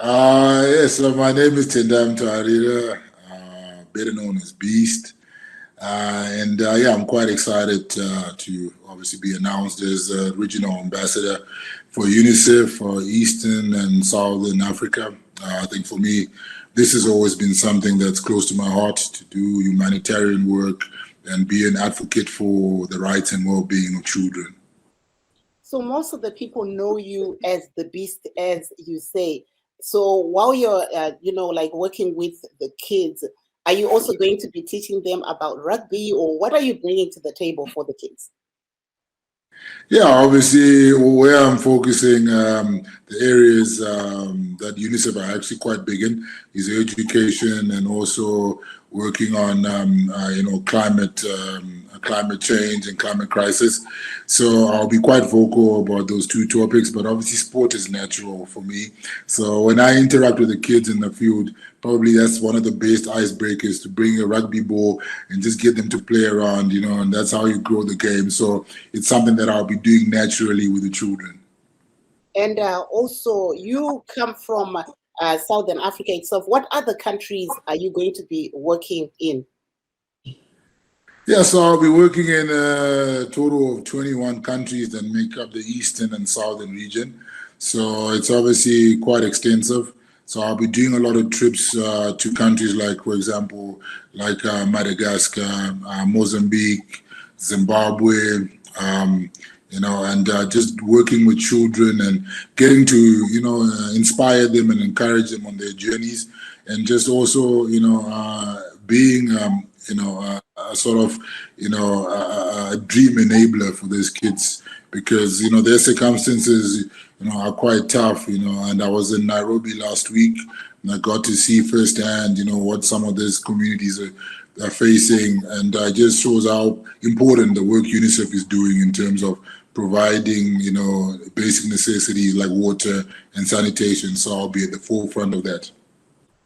Yes, so my name is Tendai Mtawarira, better known as Beast. Yeah, I'm quite excited to obviously be announced as regional ambassador for UNICEF for Eastern and Southern Africa. I think for me, this has always been something that's close to my heart, to do humanitarian work and be an advocate for the rights and well-being of children. So most of the people know you as the Beast, as you say. So while you're, like working with the kids, are you also going to be teaching them about rugby, or what are you bringing to the table for the kids? Yeah, obviously, where I'm focusing, the areas that UNICEF are actually quite big in is education and also working on, climate change and climate crisis. So I'll be quite vocal about those two topics, but obviously sport is natural for me. So when I interact with the kids in the field, probably that's one of the best icebreakers, to bring a rugby ball and just get them to play around, and that's how you grow the game. So it's something that I'll be doing naturally with the children. And also, you come from Southern Africa itself. What other countries are you going to be working in? Yeah, so I'll be working in a total of 21 countries that make up the Eastern and Southern region. So it's obviously quite extensive. So I'll be doing a lot of trips to countries like, for example, like Madagascar, Mozambique, Zimbabwe, and just working with children and getting to, inspire them and encourage them on their journeys, and just also, being, a sort of, a dream enabler for those kids, because, their circumstances, are quite tough, and I was in Nairobi last week, and I got to see firsthand, what some of these communities are facing, and it just shows how important the work UNICEF is doing in terms of providing, basic necessities like water and sanitation. So I'll be at the forefront of that.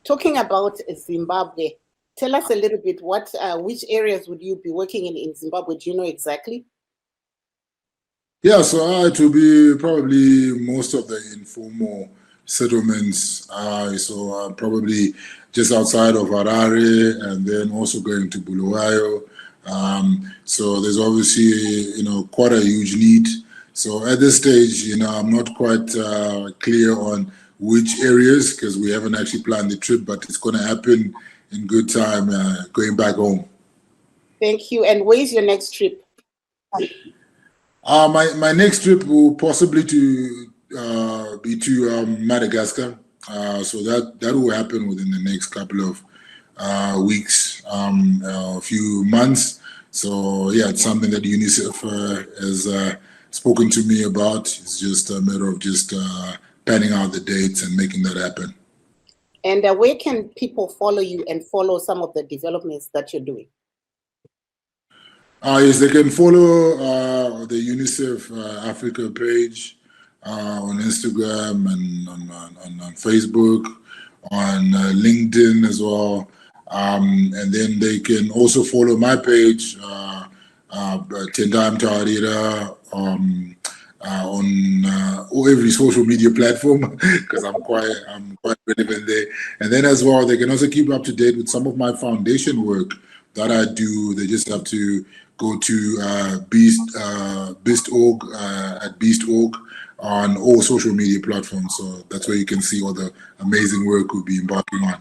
Talking about Zimbabwe, tell us a little bit which areas would you be working in Zimbabwe? Do you know exactly? Yeah, so it will be probably most of the informal settlements. Probably just outside of Harare, and then also going to Bulawayo. So there's obviously, quite a huge need. So at this stage, I'm not quite clear on which areas, because we haven't actually planned the trip, but it's going to happen in good time, going back home. Thank you. And where's your next trip? My next trip will possibly be to Madagascar. So that will happen within the next couple of weeks, a few months. So yeah, it's something that UNICEF has spoken to me about. It's just a matter of just planning out the dates and making that happen. And where can people follow you and follow some of the developments that you're doing? Yes, they can follow the UNICEF Africa page on Instagram and on Facebook, on LinkedIn as well. And then they can also follow my page, Tendai Mtawarira, on every social media platform, because I'm quite relevant there. And then as well, they can also keep up to date with some of my foundation work that I do. They just have to go to Beast.org at Beast.org on all social media platforms. So that's where you can see all the amazing work we'll be embarking on.